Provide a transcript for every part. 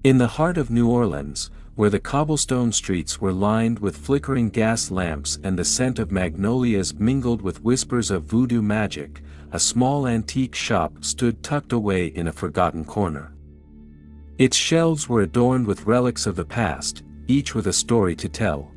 In the heart of New Orleans, where the cobblestone streets were lined with flickering gas lamps and the scent of magnolias mingled with whispers of voodoo magic, a small antique shop stood tucked away in a forgotten corner. Its shelves were adorned with relics of the past, each with a story to tell.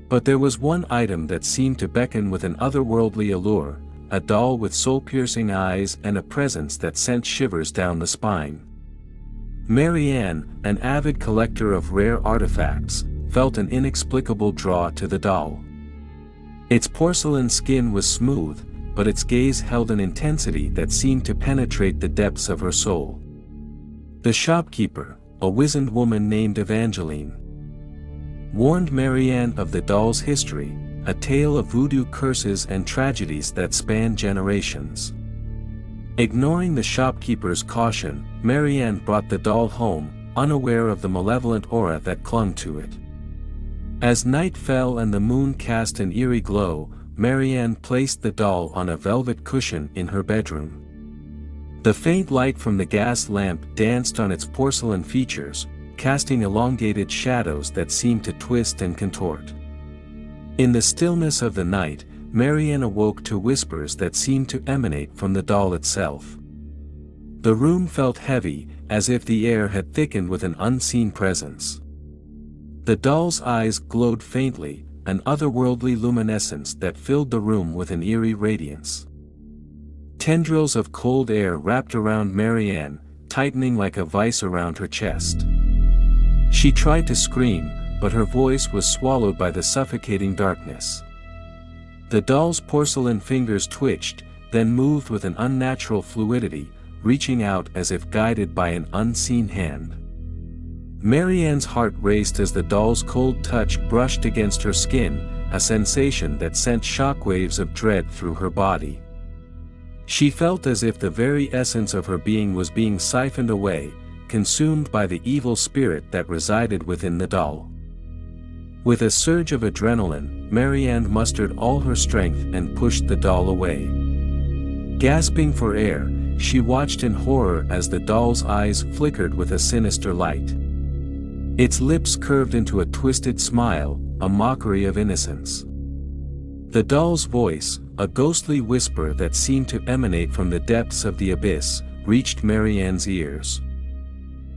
But there was one item that seemed to beckon with an otherworldly allure, a doll with soul-piercing eyes and a presence that sent shivers down the spine. Marianne, an avid collector of rare artifacts, felt an inexplicable draw to the doll. Its porcelain skin was smooth, but its gaze held an intensity that seemed to penetrate the depths of her soul. The shopkeeper, a wizened woman named Evangeline, warned Marianne of the doll's history, a tale of voodoo curses and tragedies that spanned generations. Ignoring the shopkeeper's caution, Marianne brought the doll home, unaware of the malevolent aura that clung to it. As night fell and the moon cast an eerie glow, Marianne placed the doll on a velvet cushion in her bedroom. The faint light from the gas lamp danced on its porcelain features, casting elongated shadows that seemed to twist and contort. In the stillness of the night, Marianne awoke to whispers that seemed to emanate from the doll itself. The room felt heavy, as if the air had thickened with an unseen presence. The doll's eyes glowed faintly, an otherworldly luminescence that filled the room with an eerie radiance. Tendrils of cold air wrapped around Marianne, tightening like a vice around her chest. She tried to scream, but her voice was swallowed by the suffocating darkness. The doll's porcelain fingers twitched, then moved with an unnatural fluidity, reaching out as if guided by an unseen hand. Marianne's heart raced as the doll's cold touch brushed against her skin, a sensation that sent shockwaves of dread through her body. She felt as if the very essence of her being was being siphoned away, consumed by the evil spirit that resided within the doll. With a surge of adrenaline, Marianne mustered all her strength and pushed the doll away. Gasping for air, she watched in horror as the doll's eyes flickered with a sinister light. Its lips curved into a twisted smile, a mockery of innocence. The doll's voice, a ghostly whisper that seemed to emanate from the depths of the abyss, reached Marianne's ears.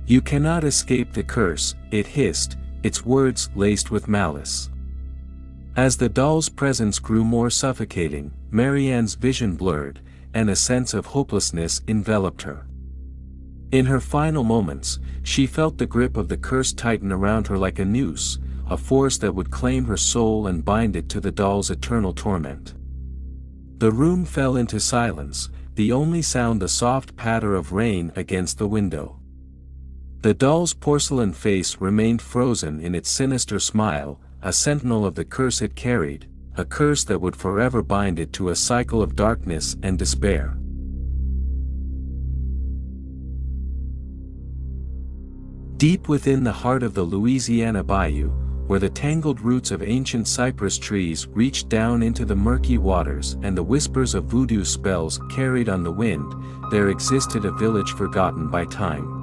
"You cannot escape the curse," it hissed, its words laced with malice. As the doll's presence grew more suffocating, Marianne's vision blurred, and a sense of hopelessness enveloped her. In her final moments, she felt the grip of the curse tighten around her like a noose, a force that would claim her soul and bind it to the doll's eternal torment. The room fell into silence, the only sound the soft patter of rain against the window. The doll's porcelain face remained frozen in its sinister smile, a sentinel of the curse it carried, a curse that would forever bind it to a cycle of darkness and despair. Deep within the heart of the Louisiana Bayou, where the tangled roots of ancient cypress trees reached down into the murky waters and the whispers of voodoo spells carried on the wind, there existed a village forgotten by time.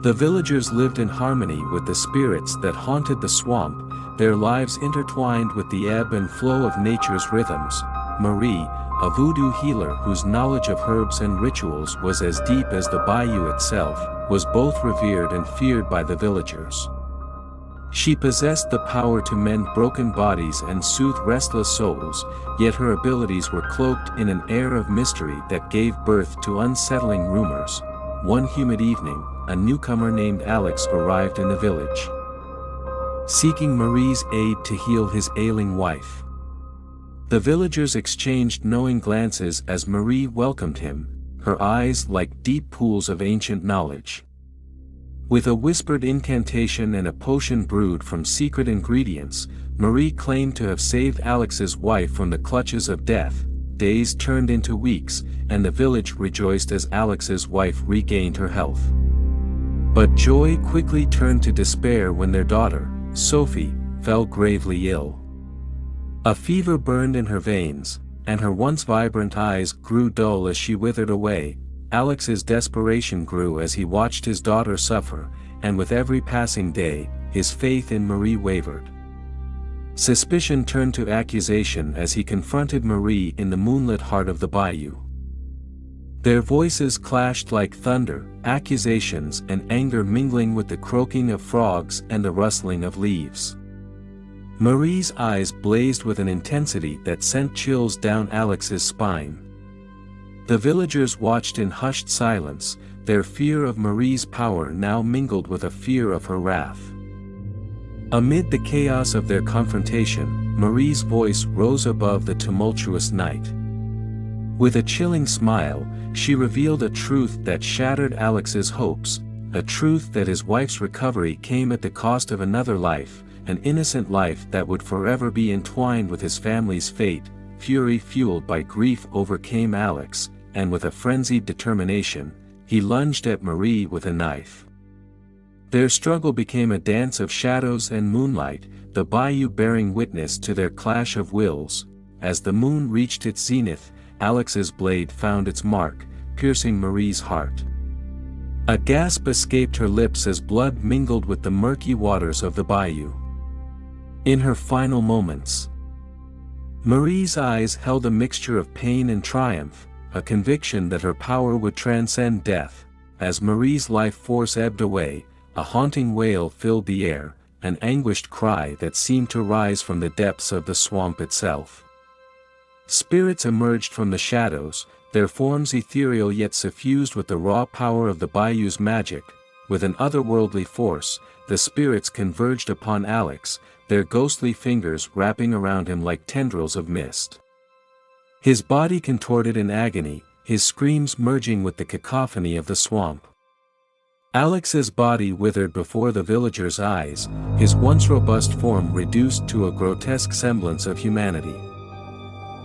The villagers lived in harmony with the spirits that haunted the swamp, their lives intertwined with the ebb and flow of nature's rhythms. Marie, a voodoo healer whose knowledge of herbs and rituals was as deep as the bayou itself, was both revered and feared by the villagers. She possessed the power to mend broken bodies and soothe restless souls, yet her abilities were cloaked in an air of mystery that gave birth to unsettling rumors. One humid evening, a newcomer named Alex arrived in the village, seeking Marie's aid to heal his ailing wife. The villagers exchanged knowing glances as Marie welcomed him, her eyes like deep pools of ancient knowledge. With a whispered incantation and a potion brewed from secret ingredients, Marie claimed to have saved Alex's wife from the clutches of death. Days turned into weeks, and the village rejoiced as Alex's wife regained her health. But joy quickly turned to despair when their daughter, Sophie, fell gravely ill. A fever burned in her veins, and her once vibrant eyes grew dull as she withered away. Alex's desperation grew as he watched his daughter suffer, and with every passing day, his faith in Marie wavered. Suspicion turned to accusation as he confronted Marie in the moonlit heart of the bayou. Their voices clashed like thunder, accusations and anger mingling with the croaking of frogs and the rustling of leaves. Marie's eyes blazed with an intensity that sent chills down Alex's spine. The villagers watched in hushed silence, their fear of Marie's power now mingled with a fear of her wrath. Amid the chaos of their confrontation, Marie's voice rose above the tumultuous night. With a chilling smile, she revealed a truth that shattered Alex's hopes, a truth that his wife's recovery came at the cost of another life, an innocent life that would forever be entwined with his family's fate. Fury fueled by grief overcame Alex, and with a frenzied determination, he lunged at Marie with a knife. Their struggle became a dance of shadows and moonlight, the bayou bearing witness to their clash of wills. As the moon reached its zenith, Alex's blade found its mark, piercing Marie's heart. A gasp escaped her lips as blood mingled with the murky waters of the bayou. In her final moments, Marie's eyes held a mixture of pain and triumph, a conviction that her power would transcend death. As Marie's life force ebbed away, a haunting wail filled the air, an anguished cry that seemed to rise from the depths of the swamp itself. Spirits emerged from the shadows, their forms ethereal yet suffused with the raw power of the bayou's magic. With an otherworldly force, the spirits converged upon Alex, their ghostly fingers wrapping around him like tendrils of mist. His body contorted in agony, his screams merging with the cacophony of the swamp. Alex's body withered before the villagers' eyes, his once robust form reduced to a grotesque semblance of humanity.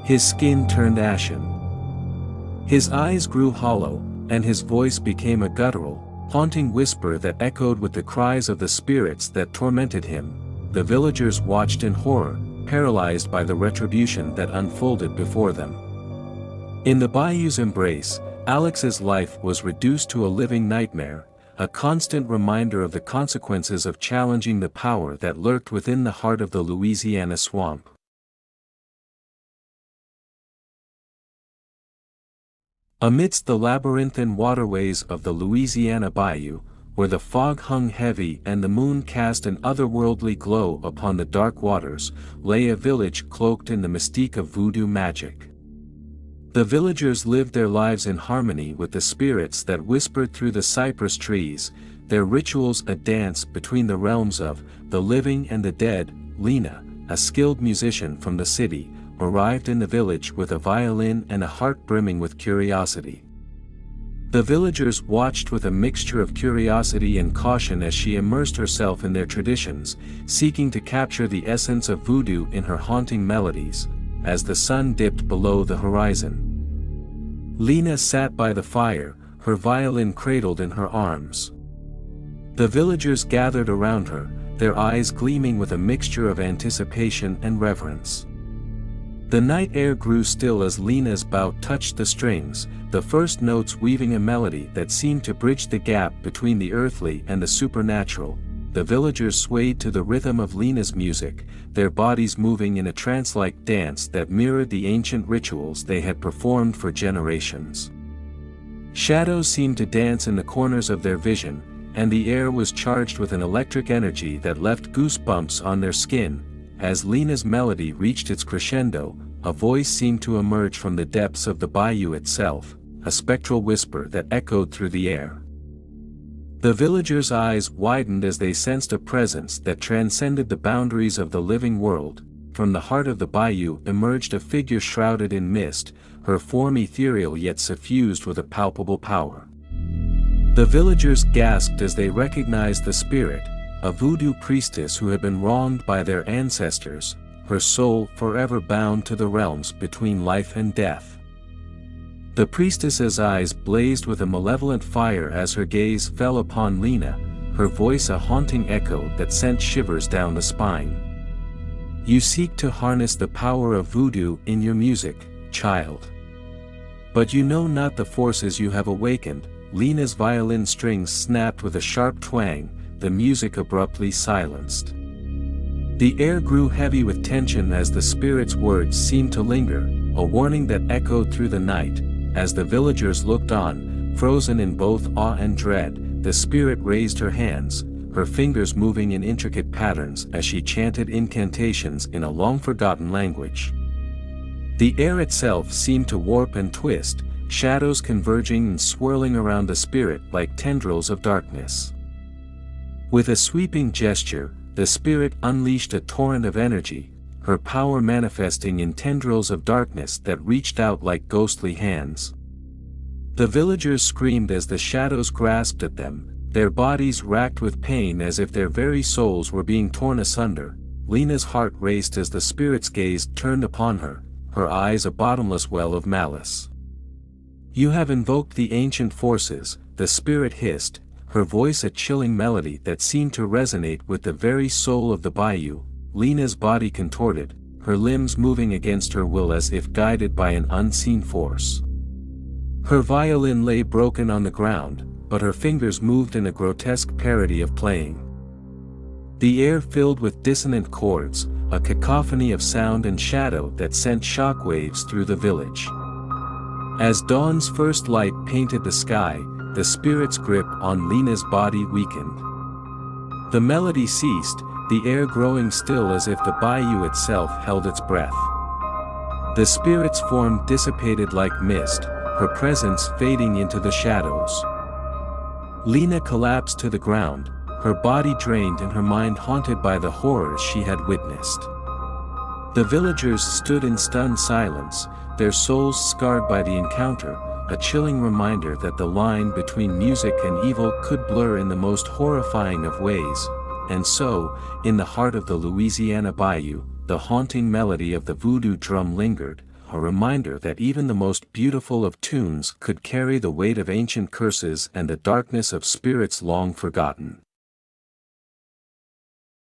His skin turned ashen. His eyes grew hollow, and his voice became a guttural, haunting whisper that echoed with the cries of the spirits that tormented him. The villagers watched in horror, paralyzed by the retribution that unfolded before them. In the bayou's embrace, Alex's life was reduced to a living nightmare, a constant reminder of the consequences of challenging the power that lurked within the heart of the Louisiana swamp. Amidst the labyrinthine waterways of the Louisiana bayou, where the fog hung heavy and the moon cast an otherworldly glow upon the dark waters, lay a village cloaked in the mystique of voodoo magic. The villagers lived their lives in harmony with the spirits that whispered through the cypress trees, their rituals a dance between the realms of the living and the dead. Lena, a skilled musician from the city, arrived in the village with a violin and a heart brimming with curiosity. The villagers watched with a mixture of curiosity and caution as she immersed herself in their traditions, seeking to capture the essence of voodoo in her haunting melodies. As the sun dipped below the horizon, Lena sat by the fire, her violin cradled in her arms. The villagers gathered around her, their eyes gleaming with a mixture of anticipation and reverence. The night air grew still as Lena's bow touched the strings, the first notes weaving a melody that seemed to bridge the gap between the earthly and the supernatural. The villagers swayed to the rhythm of Lena's music, their bodies moving in a trance-like dance that mirrored the ancient rituals they had performed for generations. Shadows seemed to dance in the corners of their vision, and the air was charged with an electric energy that left goosebumps on their skin. As Lena's melody reached its crescendo, a voice seemed to emerge from the depths of the bayou itself, a spectral whisper that echoed through the air. The villagers' eyes widened as they sensed a presence that transcended the boundaries of the living world. From the heart of the bayou emerged a figure shrouded in mist, her form ethereal yet suffused with a palpable power. The villagers gasped as they recognized the spirit, a voodoo priestess who had been wronged by their ancestors, her soul forever bound to the realms between life and death. The priestess's eyes blazed with a malevolent fire as her gaze fell upon Lena, her voice a haunting echo that sent shivers down the spine. "You seek to harness the power of voodoo in your music, child. But you know not the forces you have awakened." Lena's violin strings snapped with a sharp twang, the music abruptly silenced. The air grew heavy with tension as the spirit's words seemed to linger, a warning that echoed through the night. As the villagers looked on, frozen in both awe and dread, the spirit raised her hands, her fingers moving in intricate patterns as she chanted incantations in a long-forgotten language. The air itself seemed to warp and twist, shadows converging and swirling around the spirit like tendrils of darkness. With a sweeping gesture, the spirit unleashed a torrent of energy, her power manifesting in tendrils of darkness that reached out like ghostly hands. The villagers screamed as the shadows grasped at them, their bodies racked with pain as if their very souls were being torn asunder. Lena's heart raced as the spirit's gaze turned upon her, her eyes a bottomless well of malice. "You have invoked the ancient forces," the spirit hissed, her voice a chilling melody that seemed to resonate with the very soul of the bayou. Lena's body contorted, her limbs moving against her will as if guided by an unseen force. Her violin lay broken on the ground, but her fingers moved in a grotesque parody of playing. The air filled with dissonant chords, a cacophony of sound and shadow that sent shockwaves through the village. As dawn's first light painted the sky, the spirit's grip on Lena's body weakened. The melody ceased, the air growing still as if the bayou itself held its breath. The spirit's form dissipated like mist, her presence fading into the shadows. Lena collapsed to the ground, her body drained and her mind haunted by the horrors she had witnessed. The villagers stood in stunned silence, their souls scarred by the encounter, a chilling reminder that the line between music and evil could blur in the most horrifying of ways. And so, in the heart of the Louisiana bayou, the haunting melody of the voodoo drum lingered, a reminder that even the most beautiful of tunes could carry the weight of ancient curses and the darkness of spirits long forgotten.